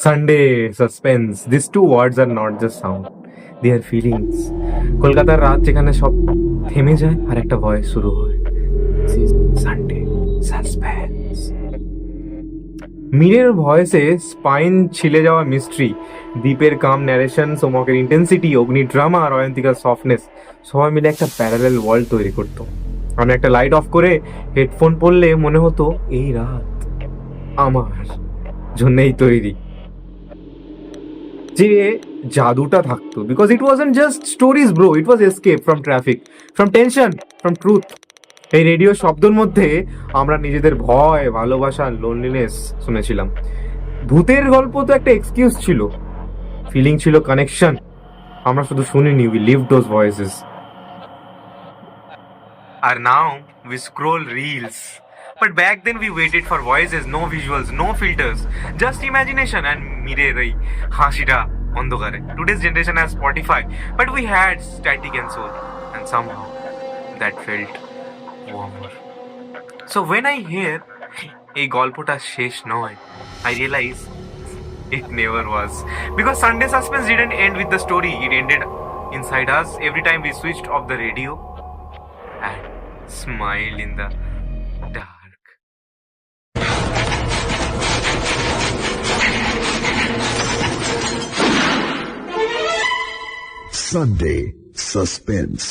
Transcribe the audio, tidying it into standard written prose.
Sunday, suspense. These two words are not just sound, they are feelings. কলকাতার রাত যেখানে সব থেমে যায় আর একটা ভয়েস শুরু হয়। Sunday suspense. মীরের ভয়েসে স্পাইন ছিলে যাওয়া মিস্ট্রি, দ্বীপের কাম ন্যারেশন, সোমকের ইন্টেন্সিটি, অগ্নি ড্রামা আর অয়ন্তিকার সফটনেস সবাই মিলে একটা প্যারালাল ওয়ার্ল্ড তৈরি করতো। আমি একটা লাইট অফ করে হেডফোন পরলে মনে হতো এই রাত আমার জন্যই তৈরি। যে জাদুটা থাকতো, because it wasn't just stories bro, it was escape from traffic, from tension, from truth. এই রেডিও শব্দের মধ্যে আমরা নিজেদের ভয়, ভালোবাসা, লোনলিনেস শুনেছিলাম। ভূতের গল্প তো একটা এক্সকিউজ ছিল, ফিলিং ছিল কানেকশন। আমরা শুধু শুনিনি, উই লিভ দোজ ভয়েসেস। আর now we scroll reels, but back then we waited for voices, no visuals, no filters, just imagination and মিরের এই হাসিটা অন্ধকারে। Today's generation has Spotify, but we had static and soul, and somehow that felt warmer. So when I hear এই গল্পটা শেষ নয়, I realize it never was, because Sunday Suspense didn't end with the story, it ended inside us every time we switched off the radio and smiled in the dark. Sunday Suspense.